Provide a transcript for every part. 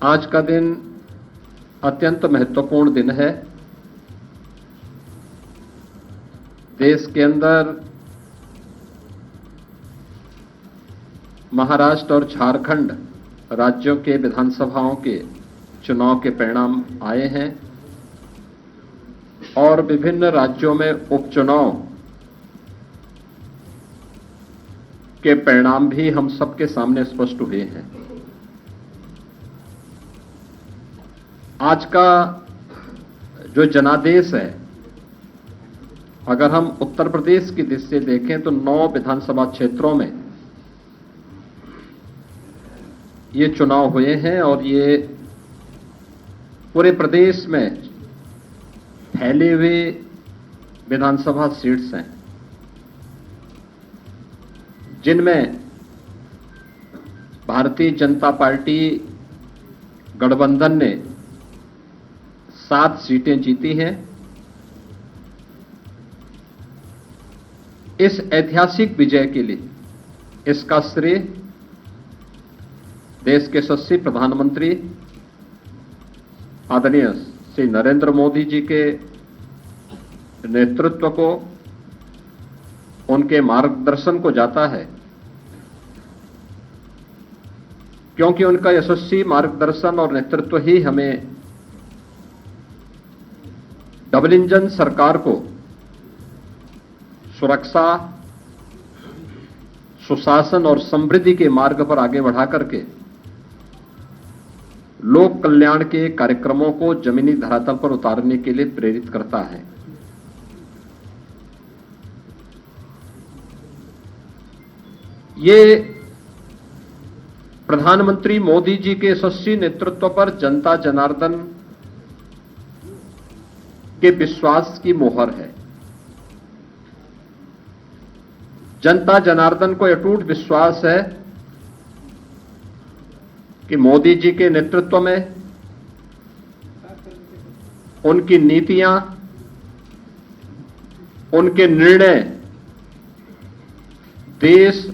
आज का दिन अत्यंत महत्वपूर्ण दिन है। देश के अंदर महाराष्ट्र और झारखंड राज्यों के विधानसभाओं के चुनाव के परिणाम आए हैं और विभिन्न राज्यों में उपचुनाव के परिणाम भी हम सबके सामने स्पष्ट हुए हैं। आज का जो जनादेश है, अगर हम उत्तर प्रदेश की दृष्टि से देखें तो 9 विधानसभा क्षेत्रों में ये चुनाव हुए हैं और ये पूरे प्रदेश में फैले हुए विधानसभा सीट्स हैं, जिनमें भारतीय जनता पार्टी गठबंधन ने 7 सीटें जीती हैं। इस ऐतिहासिक विजय के लिए इसका श्रेय देश के यशस्वी प्रधानमंत्री आदरणीय श्री नरेंद्र मोदी जी के नेतृत्व को, उनके मार्गदर्शन को जाता है, क्योंकि उनका यशस्वी मार्गदर्शन और नेतृत्व ही हमें डबल इंजन सरकार को सुरक्षा, सुशासन और समृद्धि के मार्ग पर आगे बढ़ा करके लोक कल्याण के कार्यक्रमों को जमीनी धरातल पर उतारने के लिए प्रेरित करता है। ये प्रधानमंत्री मोदी जी के यशस्वी नेतृत्व पर जनता जनार्दन के विश्वास की मोहर है। जनता जनार्दन को अटूट विश्वास है कि मोदी जी के नेतृत्व में उनकी नीतियां, उनके निर्णय देश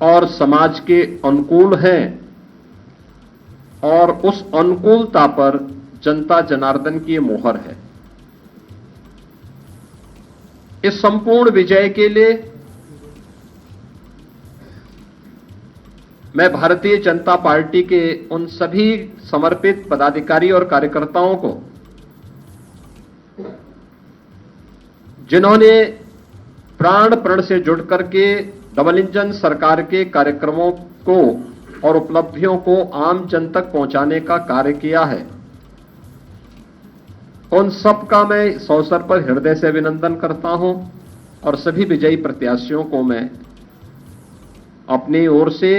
और समाज के अनुकूल हैं और उस अनुकूलता पर जनता जनार्दन की मोहर है। इस संपूर्ण विजय के लिए मैं भारतीय जनता पार्टी के उन सभी समर्पित पदाधिकारी और कार्यकर्ताओं को, जिन्होंने प्राण प्रण से जुड़ करके डबल इंजन सरकार के कार्यक्रमों को और उपलब्धियों को आम जन तक पहुंचाने का कार्य किया है, उन सब का मैं इस अवसर पर हृदय से अभिनंदन करता हूं और सभी विजयी प्रत्याशियों को मैं अपनी ओर से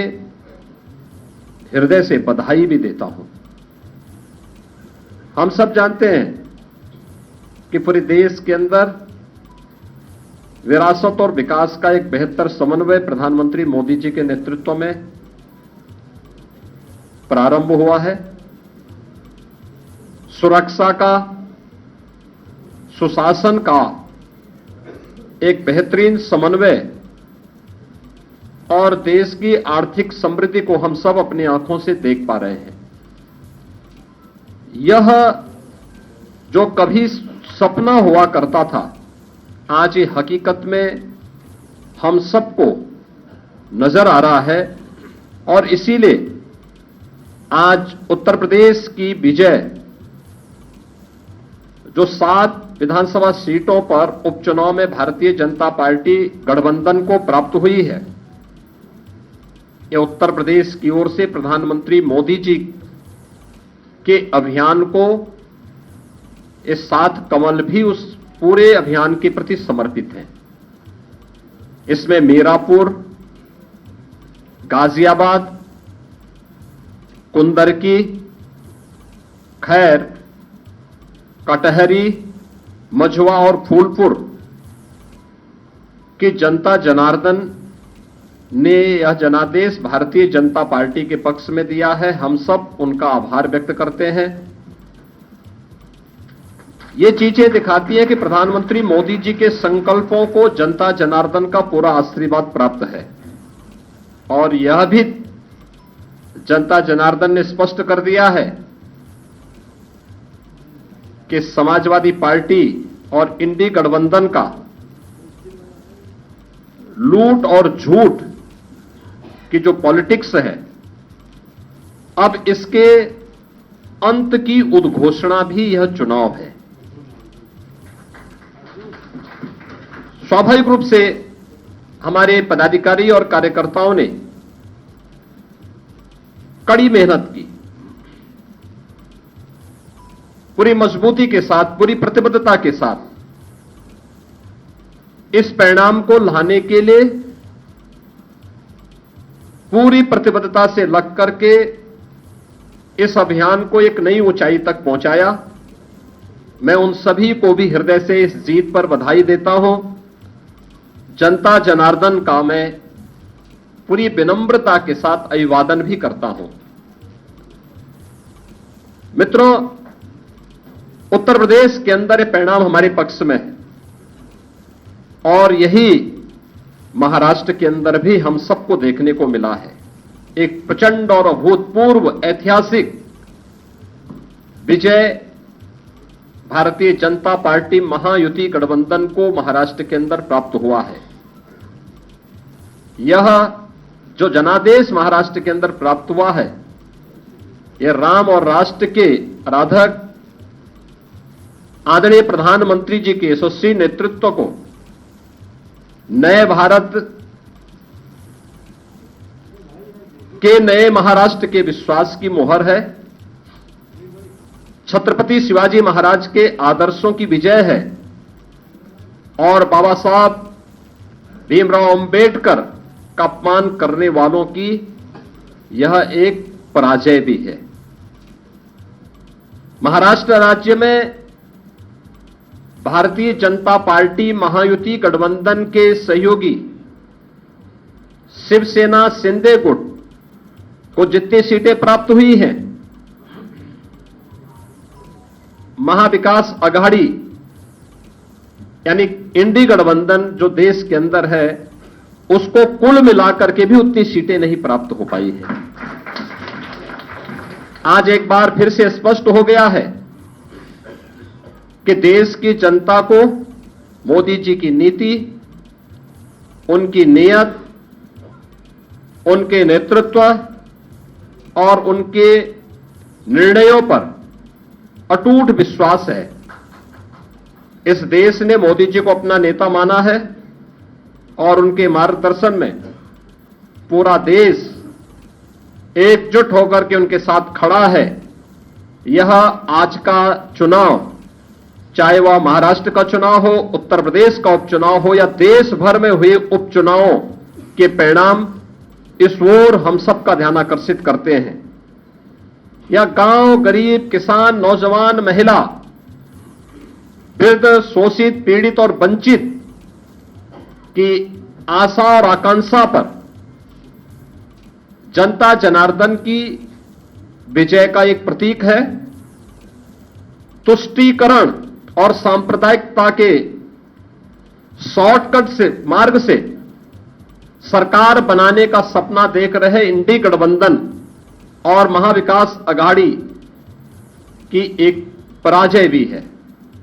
हृदय से बधाई भी देता हूं। हम सब जानते हैं कि पूरे देश के अंदर विरासत और विकास का एक बेहतर समन्वय प्रधानमंत्री मोदी जी के नेतृत्व में प्रारंभ हुआ है। सुरक्षा का, सुशासन का एक बेहतरीन समन्वय और देश की आर्थिक समृद्धि को हम सब अपनी आंखों से देख पा रहे हैं। यह जो कभी सपना हुआ करता था, आज ये हकीकत में हम सबको नजर आ रहा है और इसीलिए आज उत्तर प्रदेश की विजय जो 7 विधानसभा सीटों पर उपचुनाव में भारतीय जनता पार्टी गठबंधन को प्राप्त हुई है, यह उत्तर प्रदेश की ओर से प्रधानमंत्री मोदी जी के अभियान को, इस 7 कमल भी उस पूरे अभियान के प्रति समर्पित हैं। इसमें मीरापुर, गाजियाबाद, कुंदरकी, खैर, कटहरी, मझवा और फूलपुर की जनता जनार्दन ने यह जनादेश भारतीय जनता पार्टी के पक्ष में दिया है। हम सब उनका आभार व्यक्त करते हैं। ये चीजें दिखाती हैं कि प्रधानमंत्री मोदी जी के संकल्पों को जनता जनार्दन का पूरा आशीर्वाद प्राप्त है और यह भी जनता जनार्दन ने स्पष्ट कर दिया है कि समाजवादी पार्टी और इंडी गठबंधन का लूट और झूठ की जो पॉलिटिक्स है, अब इसके अंत की उद्घोषणा भी यह चुनाव है। स्वाभाविक रूप से हमारे पदाधिकारी और कार्यकर्ताओं ने कड़ी मेहनत की, पूरी मजबूती के साथ, पूरी प्रतिबद्धता के साथ इस परिणाम को लाने के लिए पूरी प्रतिबद्धता से लग करके इस अभियान को एक नई ऊंचाई तक पहुंचाया। मैं उन सभी को भी हृदय से इस जीत पर बधाई देता हूं। जनता जनार्दन का मैं पूरी विनम्रता के साथ अभिवादन भी करता हूं। मित्रों, उत्तर प्रदेश के अंदर ये परिणाम हमारे पक्ष में है और यही महाराष्ट्र के अंदर भी हम सबको देखने को मिला है। एक प्रचंड और अभूतपूर्व ऐतिहासिक विजय भारतीय जनता पार्टी महायुति गठबंधन को महाराष्ट्र के अंदर प्राप्त हुआ है। यह जो जनादेश महाराष्ट्र के अंदर प्राप्त हुआ है, यह राम और राष्ट्र के आराधक आदरणीय प्रधानमंत्री जी के यशस्वी नेतृत्व को नए भारत के नए महाराष्ट्र के विश्वास की मोहर है। छत्रपति शिवाजी महाराज के आदर्शों की विजय है और बाबा साहब भीमराव अंबेडकर का अपमान करने वालों की यह एक पराजय भी है। महाराष्ट्र राज्य में भारतीय जनता पार्टी महायुति गठबंधन के सहयोगी शिवसेना शिंदे गुट को जितनी सीटें प्राप्त हुई हैं, महाविकास अघाड़ी यानी इंडी गठबंधन जो देश के अंदर है, उसको कुल मिलाकर के भी उतनी सीटें नहीं प्राप्त हो पाई है। आज एक बार फिर से स्पष्ट हो गया है कि देश की जनता को मोदी जी की नीति, उनकी नीयत, उनके नेतृत्व और उनके निर्णयों पर अटूट विश्वास है। इस देश ने मोदी जी को अपना नेता माना है और उनके मार्गदर्शन में पूरा देश एकजुट होकर के उनके साथ खड़ा है। यह आज का चुनाव, चाहे वह महाराष्ट्र का चुनाव हो, उत्तर प्रदेश का उपचुनाव हो या देश भर में हुए उपचुनावों के परिणाम, इस ओर हम सबका ध्यान आकर्षित करते हैं। यह गांव, गरीब, किसान, नौजवान, महिला, वृद्ध, शोषित, पीड़ित और वंचित की आशा और आकांक्षा पर जनता जनार्दन की विजय का एक प्रतीक है। तुष्टीकरण और सांप्रदायिकता के शॉर्टकट से मार्ग से सरकार बनाने का सपना देख रहे इंडी गठबंधन और महाविकास अघाड़ी की एक पराजय भी है।